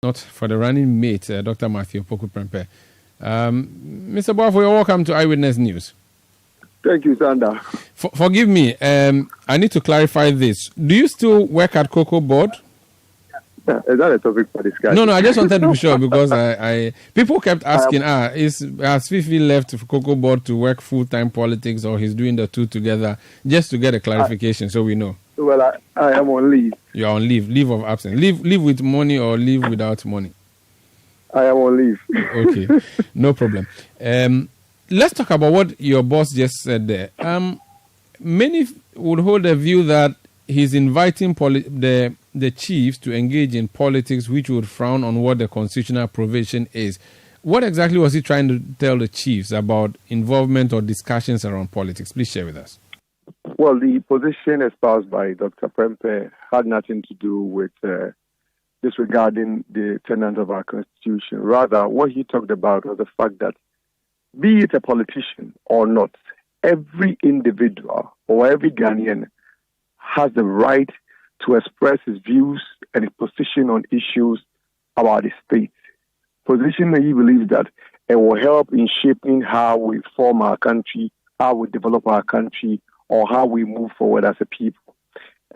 Not for the running mate, Dr. Matthew Poku-Prempeh. Mr. Boafo, you're welcome to Eyewitness News. Thank you, Sander. Forgive me, I need to clarify this. Do you still work at Cocoa Board? Is that a topic for discussion? No, I just wanted to be sure because people kept asking, has Fiifi left Cocoa Board to work full-time politics or he's doing the two together? Just to get a clarification so we know. Well, I am on leave. You're on leave of absence. Leave with money or leave without money? I am on leave. Okay, no problem. Let's talk about what your boss just said there. Many would hold a view that he's inviting the chiefs to engage in politics, which would frown on what the constitutional provision is. What exactly was he trying to tell the chiefs about involvement or discussions around politics? Please share with us. Well, the position espoused by Dr. Prempeh had nothing to do with disregarding the tenets of our constitution. Rather, what he talked about was the fact that, be it a politician or not, every individual or every Ghanaian has the right to express his views and his position on issues about the state. Position that he believes that it will help in shaping how we form our country, how we develop our country, or how we move forward as a people.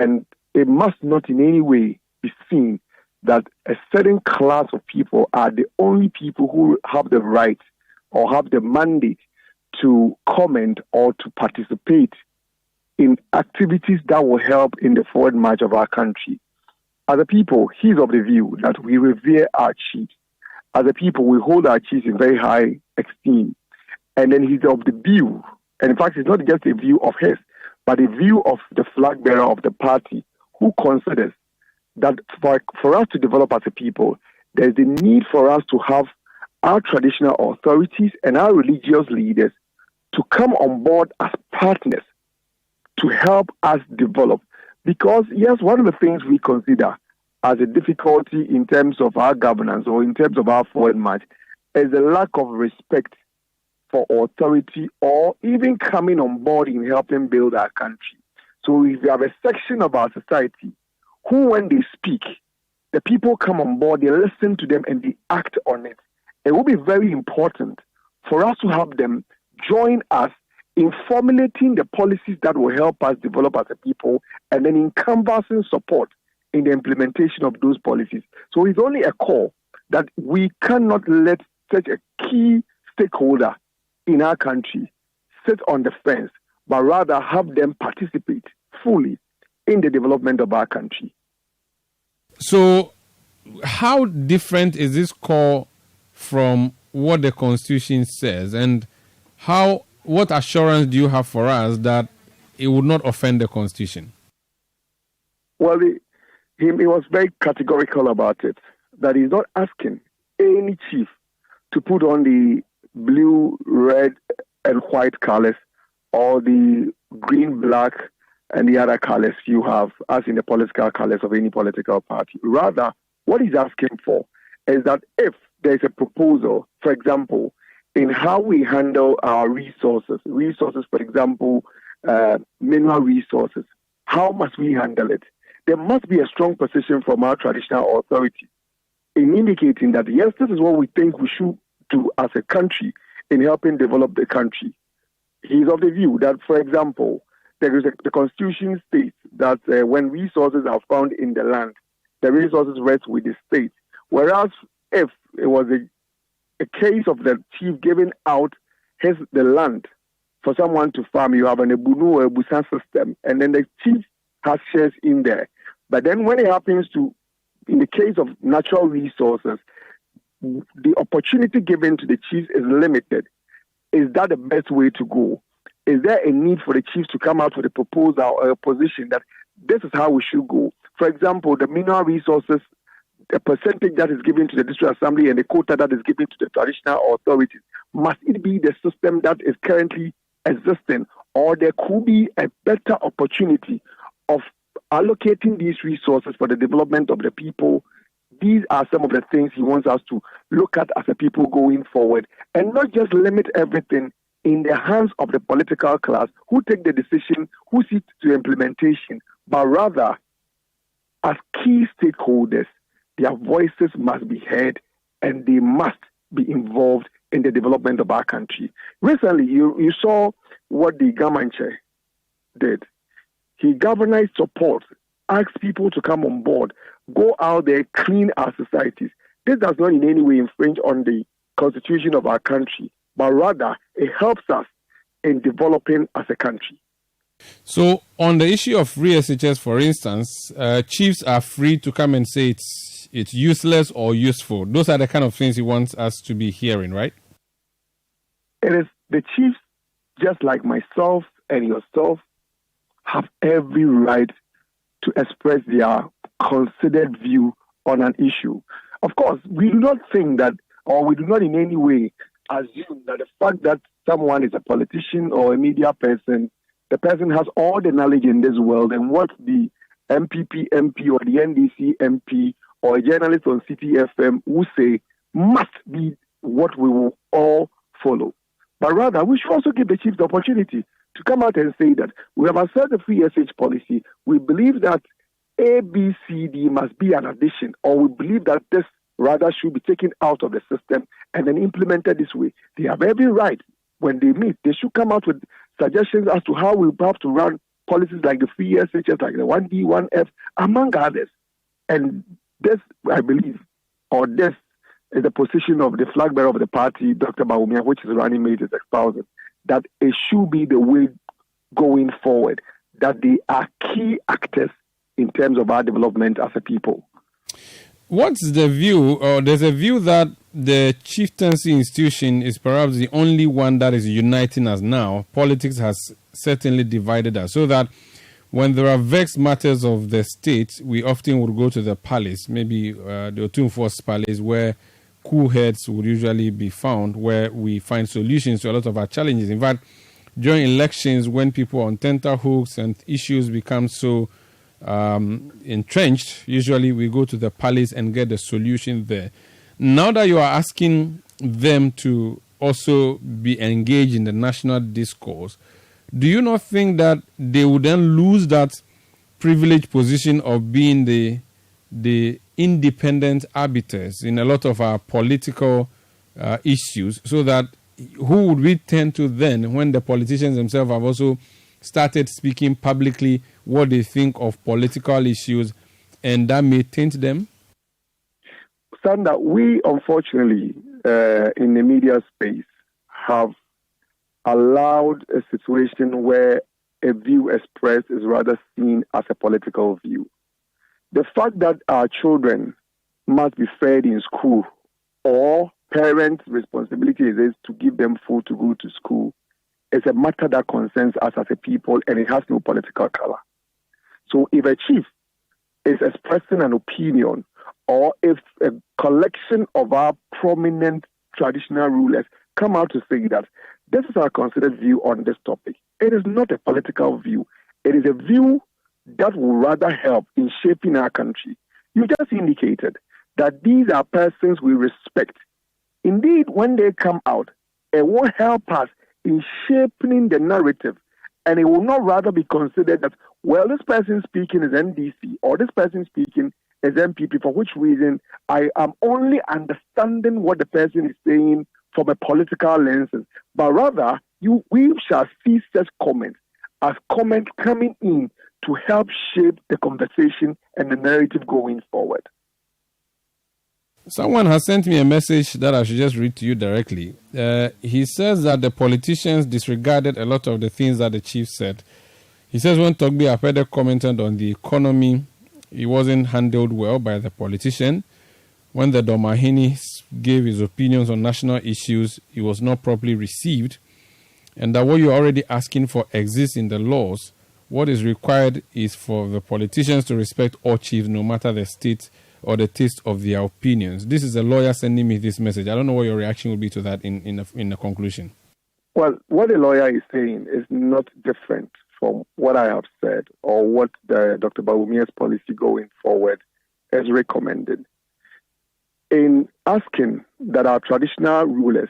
And it must not in any way be seen that a certain class of people are the only people who have the right or have the mandate to comment or to participate in activities that will help in the forward march of our country. As a people, he's of the view that we revere our chiefs. As a people, we hold our chiefs in very high esteem. And then he's of the view, and in fact, it's not just a view of his, but a view of the flag bearer of the party who considers that for us to develop as a people, there's the need for us to have our traditional authorities and our religious leaders to come on board as partners to help us develop. Because, yes, one of the things we consider as a difficulty in terms of our governance or in terms of our forward march is the lack of respect for authority or even coming on board in helping build our country. So if we have a section of our society who, when they speak, the people come on board, they listen to them and they act on it, it will be very important for us to have them join us in formulating the policies that will help us develop as a people and then in canvassing support in the implementation of those policies. So it's only a call that we cannot let such a key stakeholder in our country sit on the fence, but rather have them participate fully in the development of our country. So how different is this call from what the Constitution says, and what assurance do you have for us that it would not offend the Constitution? Well, he was very categorical about it, that he's not asking any chief to put on the blue, red, and white colors or the green, black, and the other colors you have, as in the political colors of any political party. Rather, what he's asking for is that if there's a proposal, for example, in how we handle our resources, for example, mineral resources, how must we handle it? There must be a strong position from our traditional authority in indicating that, yes, this is what we think we should do as a country in helping develop the country. He's of the view that, for example, the Constitution states that when resources are found in the land, the resources rest with the state. Whereas if it was a case of the chief giving out the land for someone to farm, you have an Ebunu or Ebusan system, and then the chief has shares in there. But then when it happens to, in the case of natural resources, the opportunity given to the chiefs is limited. Is that the best way to go? Is there a need for the chiefs to come out with a proposal or a position that this is how we should go? For example, the mineral resources, the percentage that is given to the district assembly and the quota that is given to the traditional authorities, must it be the system that is currently existing, or there could be a better opportunity of allocating these resources for the development of the people? These are some of the things he wants us to look at as a people going forward, and not just limit everything in the hands of the political class who take the decision, who see to implementation, but rather as key stakeholders their voices must be heard, and they must be involved in the development of our country. Recently, you saw what the Gamanche did. He galvanized support, asked people to come on board, go out there, clean our societies. This does not in any way infringe on the constitution of our country, but rather it helps us in developing as a country. So on the issue of free SHS, for instance, chiefs are free to come and say it's useless or useful. Those are the kind of things he wants us to be hearing, right? It is the chiefs, just like myself and yourself, have every right to express their considered view on an issue. Of course, we do not think that, or we do not in any way assume that the fact that someone is a politician or a media person, the person has all the knowledge in this world, and what the MPP MP or the NDC MP or a journalist on CTFM will say must be what we will all follow. But rather, we should also give the chiefs the opportunity to come out and say that we have accepted the free SH policy. We believe that A, B, C, D must be an addition, or we believe that this rather should be taken out of the system and then implemented this way. They have every right. When they meet, they should come out with suggestions as to how we have to run policies like the free SHS, like the 1D, 1F, among others. And this, I believe, or this is the position of the flag bearer of the party, Dr. Bawumia, which is running mate is espousing, that it should be the way going forward, that they are key actors in terms of our development as a people. What's the view, or there's a view that the chieftaincy institution is perhaps the only one that is uniting us now. Politics has certainly divided us, so that when there are vexed matters of the state, we often would go to the palace, maybe the Otunfo's palace, where cool heads would usually be found, where we find solutions to a lot of our challenges. In fact, during elections, when people are on tenterhooks and issues become so entrenched, usually we go to the palace and get the solution there. Now that you are asking them to also be engaged in the national discourse, do you not think that they would then lose that privileged position of being the independent arbiters in a lot of our political issues, so that who would we turn to then when the politicians themselves have also started speaking publicly what they think of political issues, and that may taint them? Sandra, we unfortunately in the media space have allowed a situation where a view expressed is rather seen as a political view. The fact that our children must be fed in school, or parents' responsibility is to give them food to go to school, is a matter that concerns us as a people, and it has no political color. So if a chief is expressing an opinion, or if a collection of our prominent traditional rulers come out to say that this is our considered view on this topic, it is not a political view. It is a view that will rather help in shaping our country. You just indicated that these are persons we respect. Indeed, when they come out, it will help us in shaping the narrative, and it will not rather be considered that, well, this person speaking is NDC, or this person speaking is MPP, for which reason I am only understanding what the person is saying from a political lens, but rather we shall see such comments as comments coming in to help shape the conversation and the narrative going forward. Someone has sent me a message that I should just read to you directly. He says that the politicians disregarded a lot of the things that the chief said. He says when Togbi Apede commented on the economy, it wasn't handled well by the politician. When the Domahini gave his opinions on national issues, it was not properly received. And that what you're already asking for exists in the laws. What is required is for the politicians to respect all chiefs, no matter the state or the taste of their opinions. This is a lawyer sending me this message. I don't know what your reaction will be to that in the conclusion. Well, what the lawyer is saying is not different from what I have said or what the Dr. Bawumia's policy going forward is recommended. In asking that our traditional rulers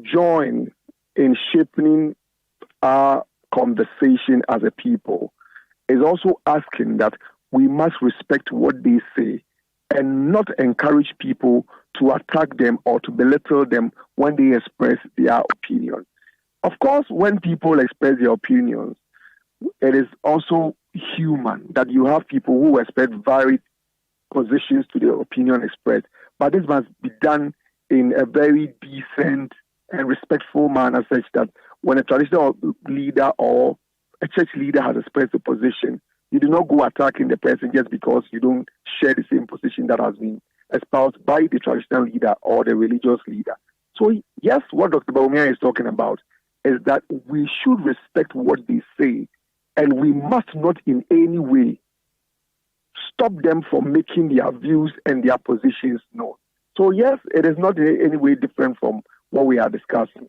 join in shaping our conversation as a people, is also asking that we must respect what they say and not encourage people to attack them or to belittle them when they express their opinion. Of course, when people express their opinions, it is also human that you have people who express varied positions to their opinion expressed. But this must be done in a very decent and respectful manner, such that when a traditional leader or a church leader has expressed a position, you do not go attacking the person just because you don't share the same position that has been espoused by the traditional leader or the religious leader. So yes, what Dr. Bawumia is talking about is that we should respect what they say, and we must not in any way stop them from making their views and their positions known. So yes, it is not in any way different from what we are discussing.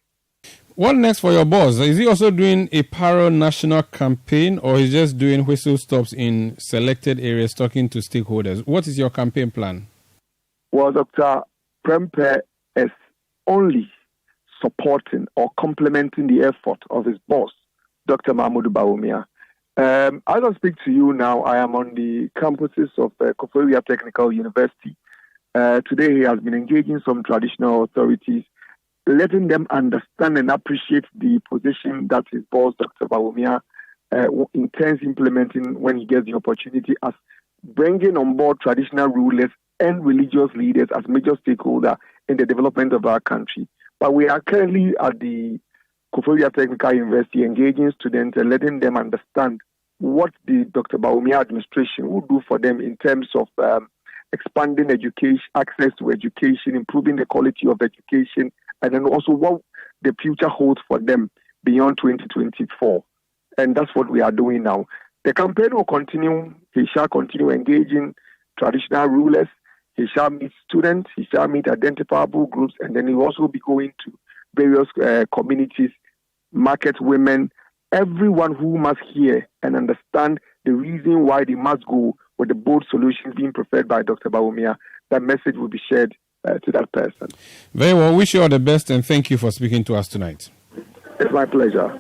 What next for your boss? Is he also doing a national campaign, or is just doing whistle stops in selected areas talking to stakeholders? What is your campaign plan? Well, Dr. Prempeh is only supporting or complementing the effort of his boss, Dr. Mahmoud Bawumia. As I speak to you now, I am on the campuses of Koforidua Technical University. Today he has been engaging some traditional authorities, letting them understand and appreciate the position that his boss, Dr. Bawumia, intends implementing when he gets the opportunity, as bringing on board traditional rulers and religious leaders as major stakeholders in the development of our country. But we are currently at the Koforidua Technical University engaging students and letting them understand what the Dr. Bawumia administration will do for them in terms of expanding education, access to education, improving the quality of education, and then also what the future holds for them beyond 2024. And that's what we are doing now. The campaign will continue. He shall continue engaging traditional rulers. He shall meet students. He shall meet identifiable groups. And then he will also be going to various communities, market women, everyone who must hear and understand the reason why they must go with the bold solutions being preferred by Dr. Bawumia. That message will be shared to that person. Very well. Wish you all the best, and thank you for speaking to us tonight. It's my pleasure.